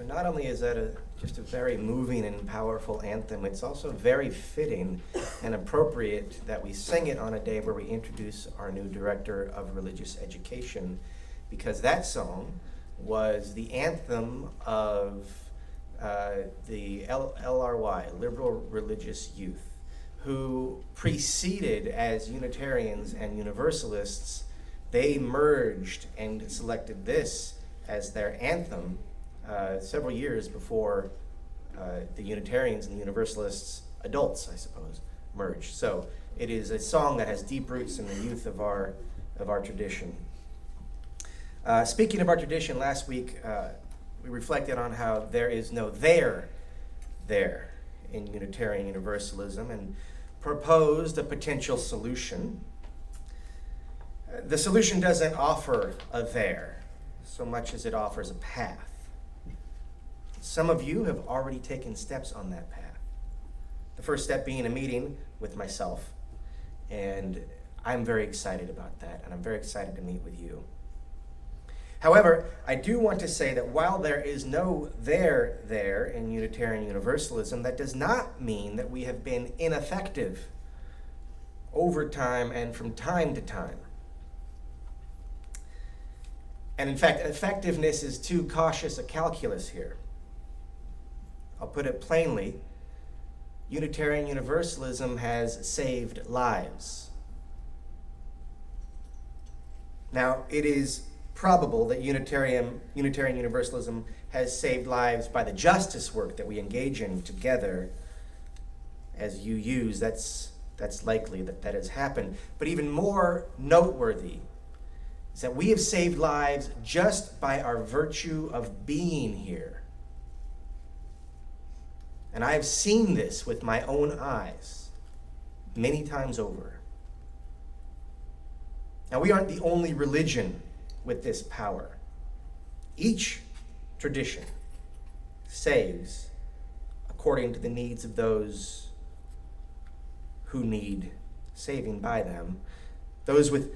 So not only is that just a very moving and powerful anthem, it's also very fitting and appropriate that we sing it on a day where we introduce our new director of religious education, because that song was the anthem of the LRY, Liberal Religious Youth, who preceded as Unitarians and Universalists. They merged and selected this as their anthem several years before the Unitarians and the Universalists, adults, I suppose, merged. So it is a song that has deep roots in the youth of our tradition. Speaking of our tradition, last week we reflected on how there is no there in Unitarian Universalism and proposed a potential solution. The solution doesn't offer a there so much as it offers a path. Some of you have already taken steps on that path. The first step being a meeting with myself, and I'm very excited about that, and I'm very excited to meet with you. However, I do want to say that while there is no there in Unitarian Universalism, that does not mean that we have been ineffective over time and from time to time. And in fact, effectiveness is too cautious a calculus here. I'll put it plainly, Unitarian Universalism has saved lives. Now, it is probable that Unitarian Universalism has saved lives by the justice work that we engage in together as UUs. That's likely that has happened. But even more noteworthy is that we have saved lives just by our virtue of being here. And I have seen this with my own eyes many times over. Now, we aren't the only religion with this power. Each tradition saves according to the needs of those who need saving by them. Those with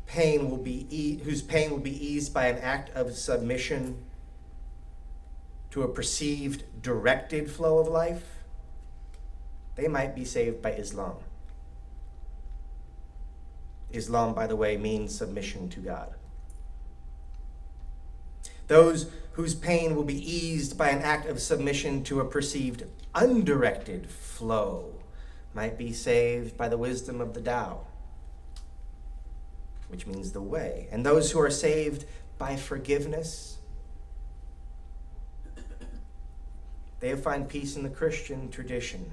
pain whose pain will be eased by an act of submission to a perceived directed flow of life, they might be saved by Islam. Islam, by the way, means submission to God. Those whose pain will be eased by an act of submission to a perceived undirected flow might be saved by the wisdom of the Tao, which means the way. And those who are saved by forgiveness, they find peace in the Christian tradition.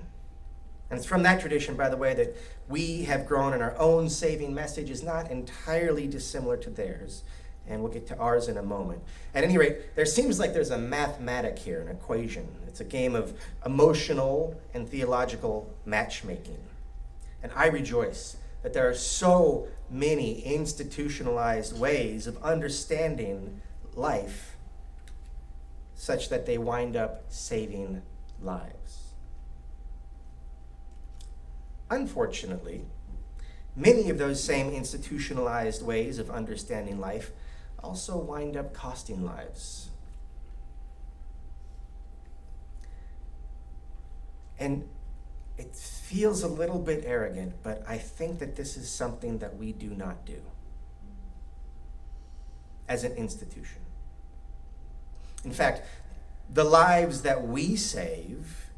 And it's from that tradition, by the way, that we have grown, and our own saving message is not entirely dissimilar to theirs. And we'll get to ours in a moment. At any rate, there seems like there's a mathematic here, an equation. It's a game of emotional and theological matchmaking. And I rejoice that there are so many institutionalized ways of understanding life such that they wind up saving lives. Unfortunately, many of those same institutionalized ways of understanding life also wind up costing lives. And it feels a little bit arrogant, but I think that this is something that we do not do as an institution. In fact, the lives that we save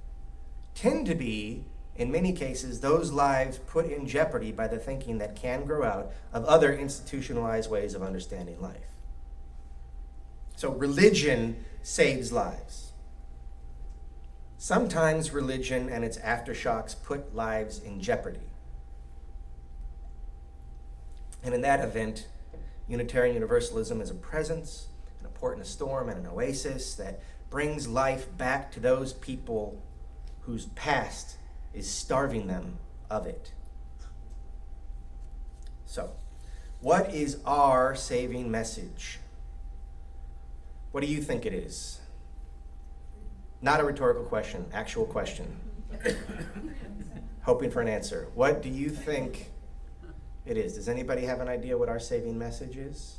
tend to be, in many cases, those lives put in jeopardy by the thinking that can grow out of other institutionalized ways of understanding life. So religion saves lives. Sometimes religion and its aftershocks put lives in jeopardy. And in that event, Unitarian Universalism is a presence, an port in a storm, and an oasis that brings life back to those people whose past is starving them of it. So, what is our saving message? What do you think it is? Not a rhetorical question, actual question. Hoping for an answer. What do you think it is? Does anybody have an idea what our saving message is?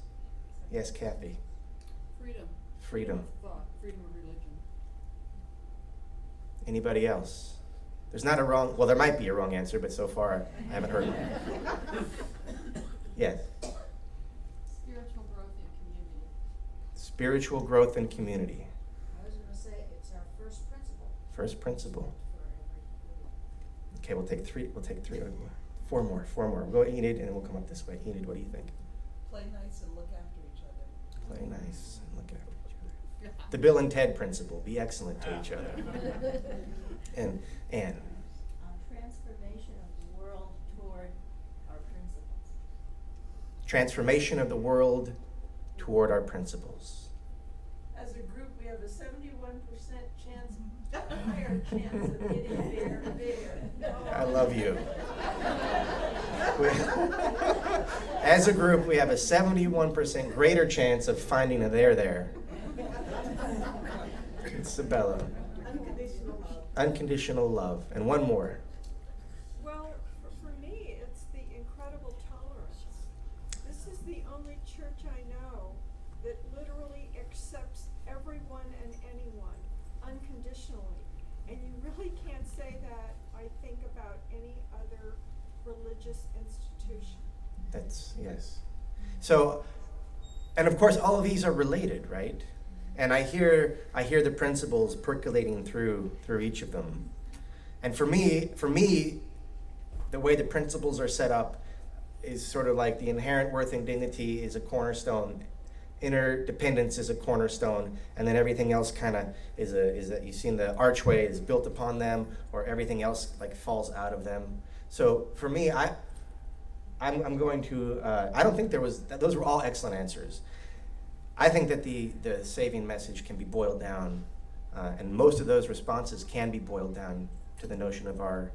Yes, Kathy. Freedom. Freedom. Thought. Freedom of religion. Anybody else? There's not a wrong, well, there might be a wrong answer, but so far I haven't heard one. Yes. Spiritual growth and community. Spiritual growth and community. I was gonna say, it's our first principle. First principle. For every Okay, we'll take three. Four more. We'll go Enid, and then we'll come up this way. Enid, what do you think? Play nice and look after each other. Play nice and look after each other. The Bill and Ted principle: be excellent to each other. And Anne. transformation of the world toward our principles. Transformation of the world toward our principles. As a group, we have a 71% chance, higher chance of getting there. I love you. As a group, we have a 71% greater chance of finding a there. Isabella. Unconditional love. Unconditional love. And one more. Well, for me, it's the incredible tolerance. This is the only church I know that literally accepts everyone and anyone unconditionally. And you really can't say that, I think, about any other religious institution. That's, yes. So, and of course, all of these are related, right? And I hear the principles percolating through each of them. And for me, the way the principles are set up is sort of like the inherent worth and dignity is a cornerstone, interdependence is a cornerstone, and then everything else kind of is that you've seen the archway is built upon them, or everything else like falls out of them. So for me, I'm going to I don't think those were all excellent answers. I think that the saving message can be boiled down, and most of those responses can be boiled down to the notion of our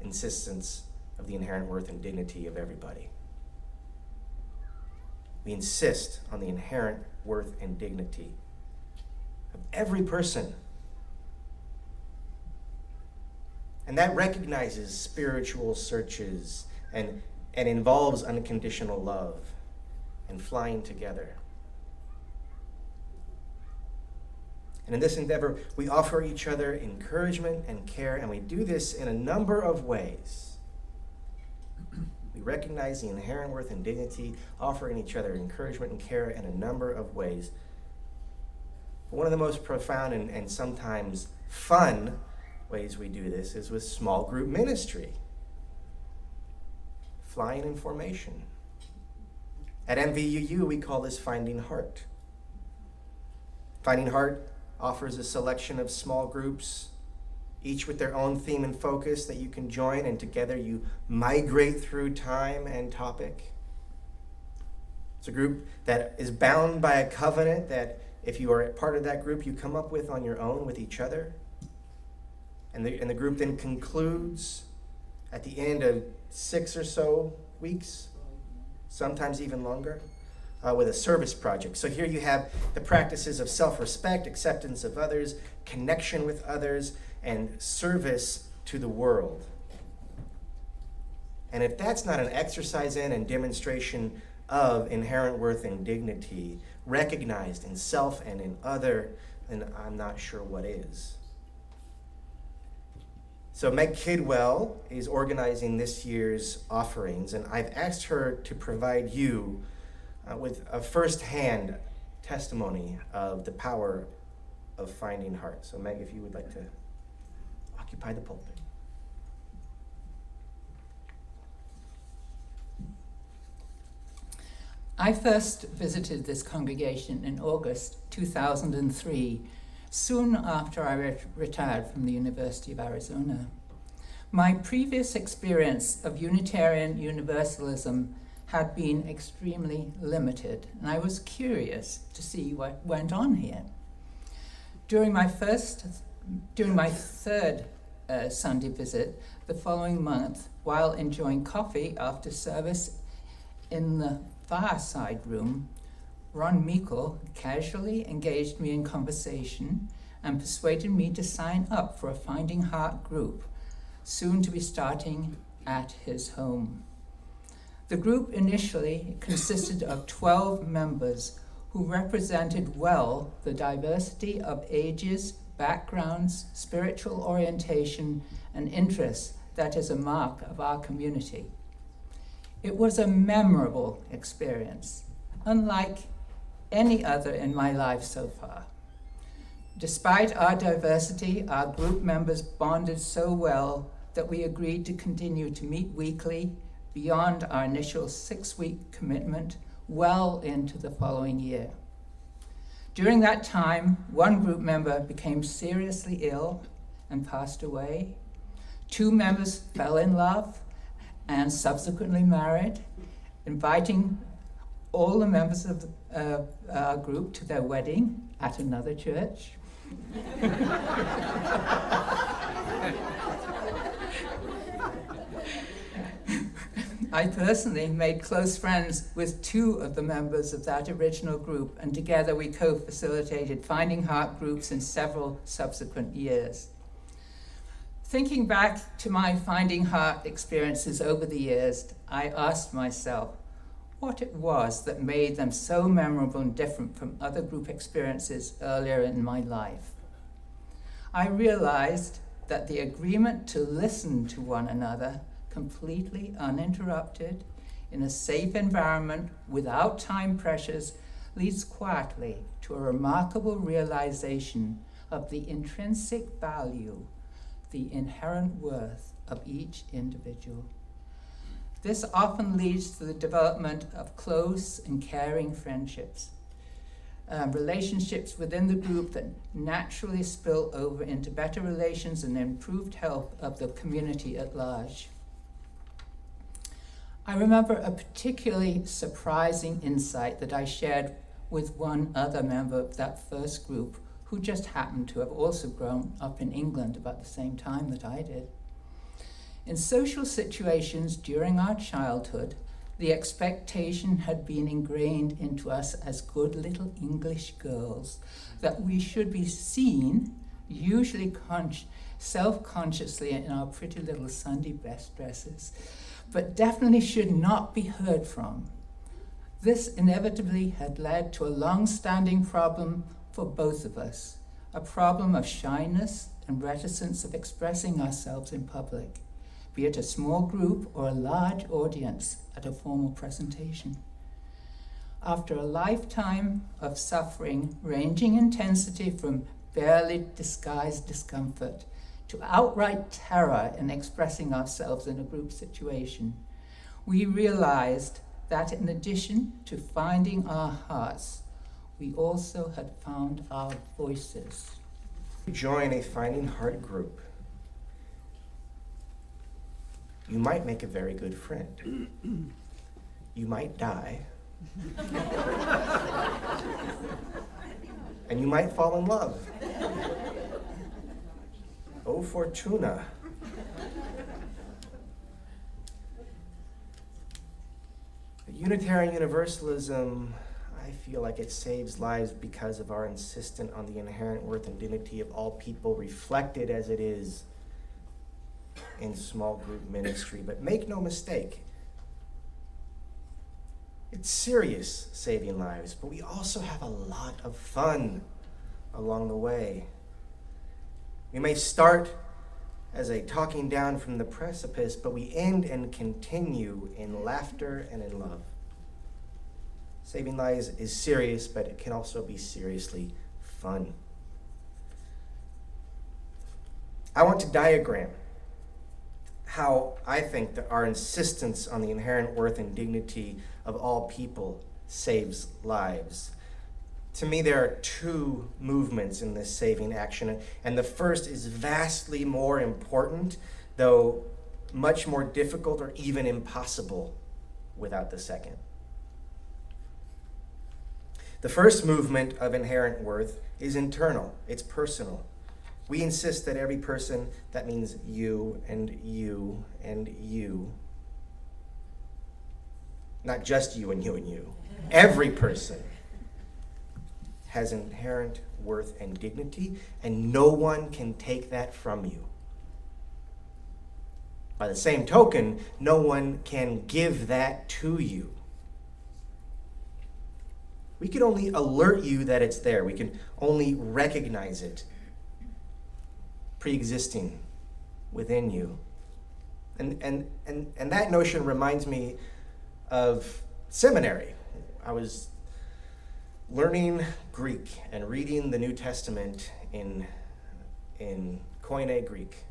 insistence of the inherent worth and dignity of everybody. We insist on the inherent worth and dignity of every person. And that recognizes spiritual searches and involves unconditional love and flying together. And in this endeavor, we offer each other encouragement and care, and we do this in a number of ways. We recognize the inherent worth and dignity, offering each other encouragement and care in a number of ways. But one of the most profound and sometimes fun ways we do this is with small group ministry. Flying in formation. At MVUU, we call this Finding Heart. Finding Heart offers a selection of small groups, each with their own theme and focus that you can join, and together you migrate through time and topic. It's a group that is bound by a covenant that if you are part of that group, you come up with on your own with each other. And the group then concludes at the end of 6 or so weeks, sometimes even longer, with a service project. So here you have the practices of self-respect, acceptance of others, connection with others, and service to the world. And if that's not an exercise in and demonstration of inherent worth and dignity, recognized in self and in other, then I'm not sure what is. So Meg Kidwell is organizing this year's offerings, and I've asked her to provide you with a first-hand testimony of the power of Finding Heart. So Meg, if you would like to occupy the pulpit. I first visited this congregation in August 2003, soon after I retired from the University of Arizona. My previous experience of Unitarian Universalism had been extremely limited, and I was curious to see what went on here. During my third Sunday visit the following month, while enjoying coffee after service in the fireside room, Ron Meikle casually engaged me in conversation and persuaded me to sign up for a Finding Heart group, soon to be starting at his home. The group initially consisted of 12 members who represented well the diversity of ages, backgrounds, spiritual orientation, and interests that is a mark of our community. It was a memorable experience, unlike any other in my life so far. Despite our diversity, our group members bonded so well that we agreed to continue to meet weekly beyond our initial 6-week commitment well into the following year. During that time, one group member became seriously ill and passed away. 2 members fell in love and subsequently married, inviting all the members of our group to their wedding at another church. I personally made close friends with 2 of the members of that original group, and together we co-facilitated Finding Heart groups in several subsequent years. Thinking back to my Finding Heart experiences over the years, I asked myself what it was that made them so memorable and different from other group experiences earlier in my life. I realized that the agreement to listen to one another completely uninterrupted in a safe environment without time pressures leads quietly to a remarkable realization of the intrinsic value, the inherent worth of each individual. This often leads to the development of close and caring friendships, relationships within the group that naturally spill over into better relations and improved health of the community at large. I remember a particularly surprising insight that I shared with one other member of that first group who just happened to have also grown up in England about the same time that I did. In social situations during our childhood, the expectation had been ingrained into us as good little English girls that we should be seen, usually self-consciously in our pretty little Sunday best dresses, but definitely should not be heard from. This inevitably had led to a long-standing problem for both of us, a problem of shyness and reticence of expressing ourselves in public, be it a small group or a large audience at a formal presentation. After a lifetime of suffering ranging in intensity from barely disguised discomfort to outright terror in expressing ourselves in a group situation, we realized that in addition to finding our hearts, we also had found our voices. Join a Finding Heart group. You might make a very good friend. You might die. And you might fall in love. Oh, Fortuna. Unitarian Universalism, I feel like it saves lives because of our insistence on the inherent worth and dignity of all people, reflected as it is in small group ministry. But make no mistake, it's serious saving lives, but we also have a lot of fun along the way. We may start as a talking down from the precipice, but we end and continue in laughter and in love. Saving lives is serious, but it can also be seriously fun. I want to diagram how I think that our insistence on the inherent worth and dignity of all people saves lives. To me, there are 2 movements in this saving action, and the first is vastly more important, though much more difficult or even impossible without the second. The first movement of inherent worth is internal, it's personal. We insist that every person, that means you and you and you, not just you and you and you, every person has inherent worth and dignity, and no one can take that from you. By the same token, no one can give that to you. We can only alert you that it's there. We can only recognize it pre-existing within you. And that notion reminds me of seminary. I was learning Greek and reading the New Testament in Koine Greek,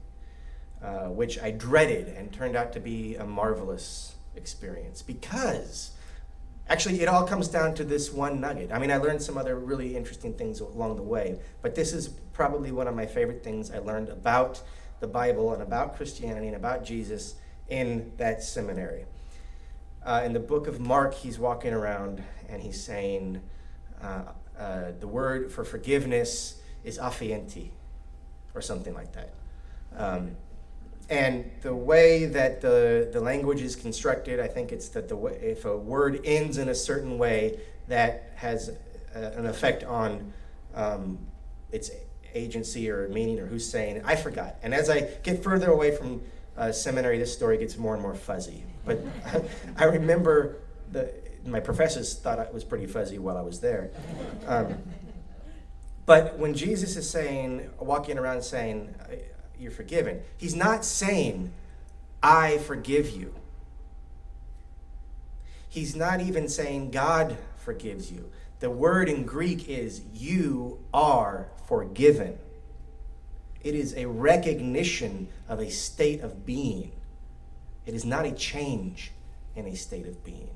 which I dreaded and turned out to be a marvelous experience because actually it all comes down to this one nugget. I mean, I learned some other really interesting things along the way, but this is probably one of my favorite things I learned about the Bible and about Christianity and about Jesus in that seminary. In the book of Mark, he's walking around and he's saying the word for forgiveness is aphienti, or something like that. And the way that the language is constructed, I think it's that if a word ends in a certain way, that has an effect on its agency or meaning or who's saying it. I forgot. And as I get further away from seminary, this story gets more and more fuzzy. But I remember my professors thought it was pretty fuzzy while I was there. But when Jesus is walking around saying, you're forgiven, he's not saying, I forgive you. He's not even saying God forgives you. The word in Greek is you are forgiven. It is a recognition of a state of being. It is not a change in a state of being.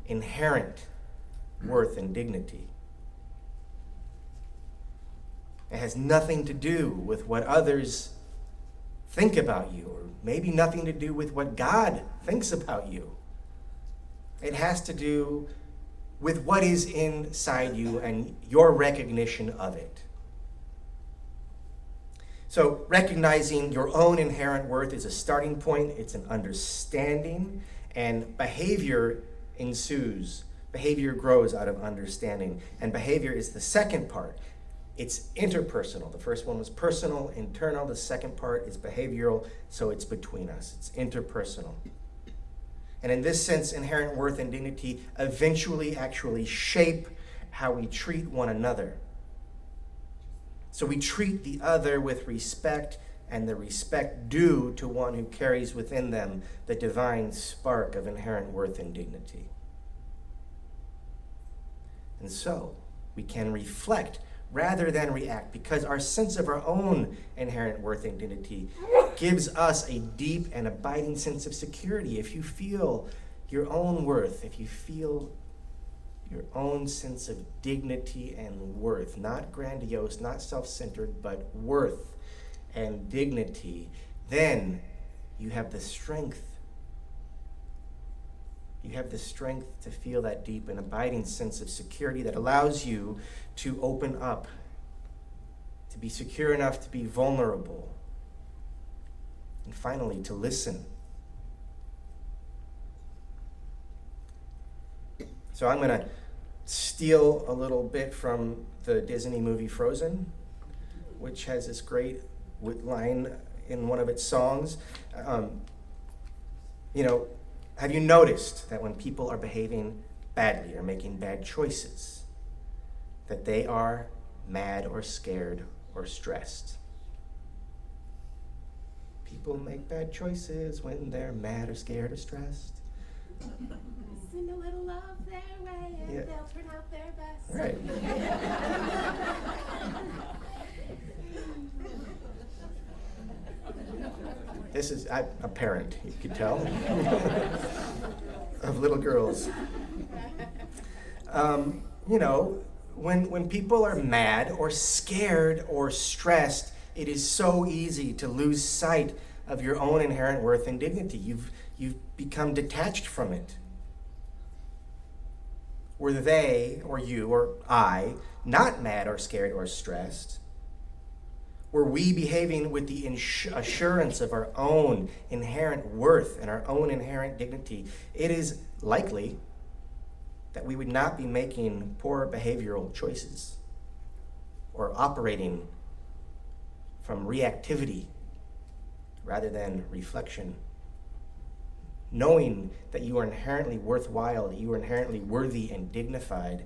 Inherent worth and dignity. It has nothing to do with what others think about you, or maybe nothing to do with what God thinks about you. It has to do with what is inside you and your recognition of it. So recognizing your own inherent worth is a starting point. It's an understanding, and behavior ensues. Behavior grows out of understanding, and behavior is the second part. It's interpersonal. The first one was personal, internal. The second part is behavioral, so it's between us. It's interpersonal. And in this sense, inherent worth and dignity eventually actually shape how we treat one another. So we treat the other with respect, and the respect due to one who carries within them the divine spark of inherent worth and dignity. And so we can reflect rather than react, because our sense of our own inherent worth and dignity gives us a deep and abiding sense of security. If you feel your own worth, if you feel your own sense of dignity and worth, not grandiose, not self-centered, but worth and dignity, then you have the strength. You have the strength to feel that deep and abiding sense of security that allows you to open up, to be secure enough to be vulnerable, and finally to listen. So I'm going to steal a little bit from the Disney movie Frozen, which has this great line in one of its songs. Have you noticed that when people are behaving badly or making bad choices, that they are mad or scared or stressed? People make bad choices when they're mad or scared or stressed. Send a little love their way and Yeah. they'll turn out their best. Right. This is a parent, you could tell, of little girls. When people are mad or scared or stressed, it is so easy to lose sight of your own inherent worth and dignity. You've become detached from it. Were they, or you, or I, not mad or scared or stressed? Were we behaving with the assurance of our own inherent worth and our own inherent dignity? It is likely that we would not be making poor behavioral choices or operating from reactivity rather than reflection, knowing that you are inherently worthwhile, that you are inherently worthy and dignified,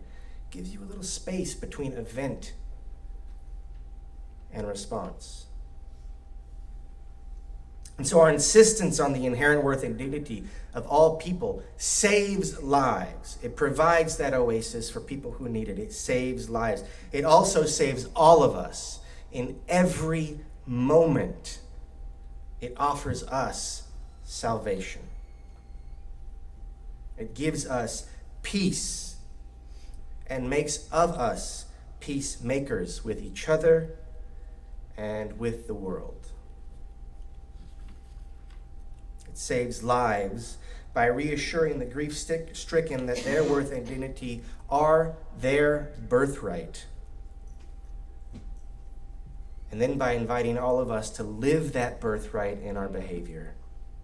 gives you a little space between event and response. And so our insistence on the inherent worth and dignity of all people saves lives. It provides that oasis for people who need it. It saves lives. It also saves all of us in every moment. It offers us salvation. It gives us peace and makes of us peacemakers with each other and with the world. It saves lives by reassuring the grief-stricken that their worth and dignity are their birthright. And then by inviting all of us to live that birthright in our behavior.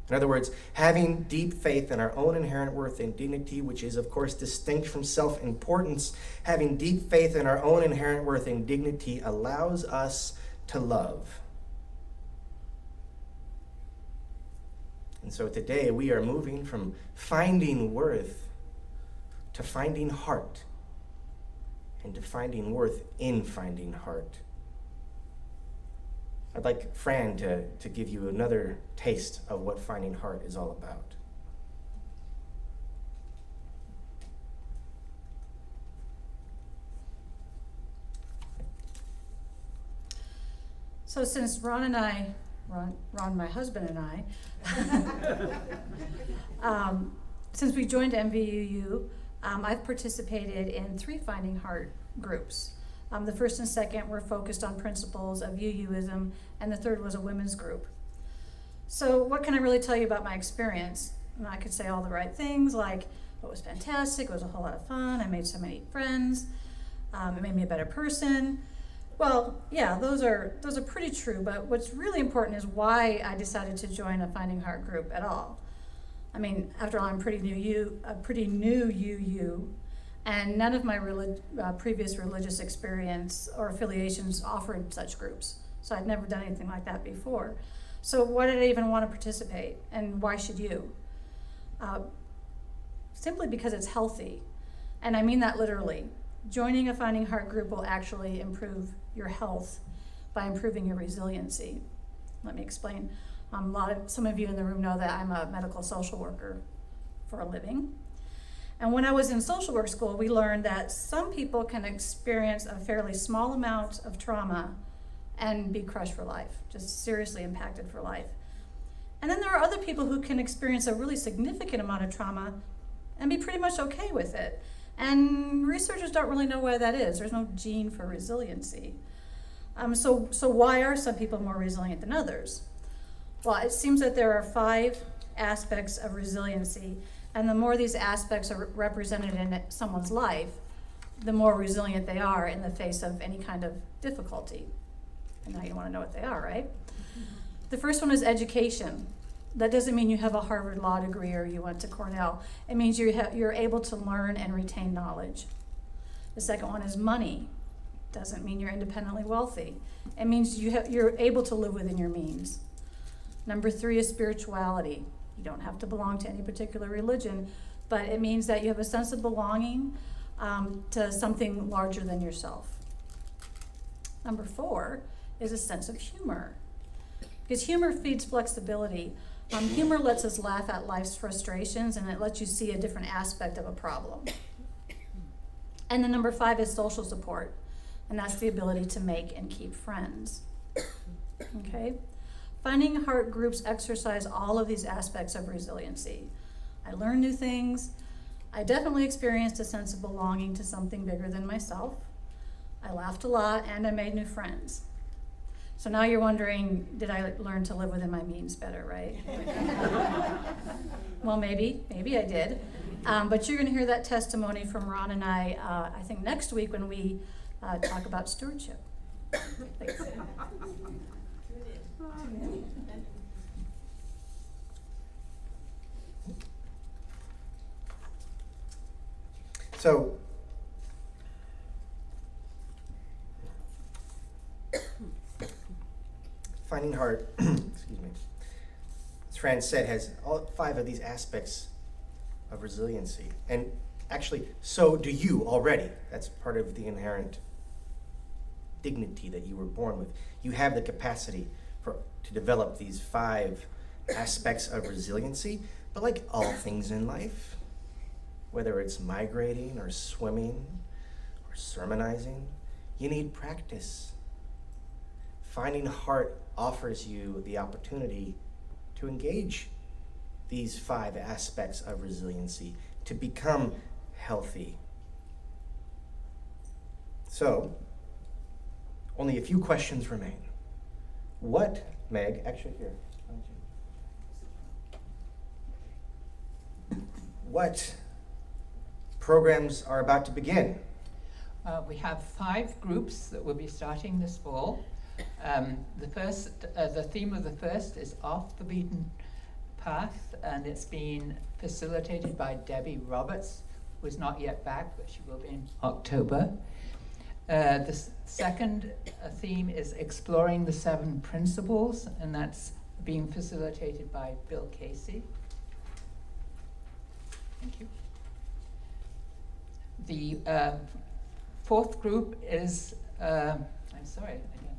In other words, having deep faith in our own inherent worth and dignity, which is, of course, distinct from self-importance, having deep faith in our own inherent worth and dignity allows us to love. And so today we are moving from finding worth to finding heart, and to finding worth in finding heart. I'd like Fran to give you another taste of what finding heart is all about. So since Ron, my husband and I, since we joined MVUU, I've participated in 3 Finding Heart groups. The first and second were focused on principles of UUism, and the third was a women's group. So what can I really tell you about my experience? And I could say all the right things, like it was fantastic, it was a whole lot of fun, I made so many friends, it made me a better person. Well, yeah, those are pretty true, but what's really important is why I decided to join a Finding Heart group at all. I mean, after all, I'm pretty new UU, and none of my previous religious experience or affiliations offered such groups. So I'd never done anything like that before. So why did I even want to participate, and why should you? Simply because it's healthy, and I mean that literally. Joining a Finding Heart group will actually improve your health by improving your resiliency. Let me explain. Some of you in the room know that I'm a medical social worker for a living. And when I was in social work school, we learned that some people can experience a fairly small amount of trauma and be crushed for life, just seriously impacted for life. And then there are other people who can experience a really significant amount of trauma and be pretty much okay with it. And researchers don't really know why that is. There's no gene for resiliency. So why are some people more resilient than others? Well, it seems that there are 5 aspects of resiliency, and the more these aspects are represented in someone's life, the more resilient they are in the face of any kind of difficulty. And now you want to know what they are, right? The first one is education. That doesn't mean you have a Harvard Law degree or you went to Cornell. It means you're able to learn and retain knowledge. The second one is money. Doesn't mean you're independently wealthy. It means you're able to live within your means. Number 3 is spirituality. You don't have to belong to any particular religion, but it means that you have a sense of belonging to something larger than yourself. Number 4 is a sense of humor, because humor feeds flexibility. Humor lets us laugh at life's frustrations, and it lets you see a different aspect of a problem. And then number 5 is social support, and that's the ability to make and keep friends. Okay? Finding Heart groups exercise all of these aspects of resiliency. I learned new things. I definitely experienced a sense of belonging to something bigger than myself. I laughed a lot, and I made new friends. So now you're wondering, did I learn to live within my means better, right? Well, maybe I did. But you're going to hear that testimony from Ron and I think next week when we talk about stewardship. Thanks. So, Finding Heart, excuse me. Transcend has all 5 of these aspects of resiliency. And actually, so do you already. That's part of the inherent dignity that you were born with. You have the capacity to develop these 5 aspects of resiliency. But like all things in life, whether it's migrating or swimming or sermonizing, you need practice. Finding Heart offers you the opportunity to engage these 5 aspects of resiliency, to become healthy. So, only a few questions remain. What, Meg, actually here, what programs are about to begin? We have 5 groups that will be starting this fall. The theme of the first is Off the Beaten Path, and it's being facilitated by Debbie Roberts, who is not yet back, but she will be in October. The second theme is Exploring the 7 Principles, and that's being facilitated by Bill Casey. Thank you. The 4th group is, I'm sorry, I don't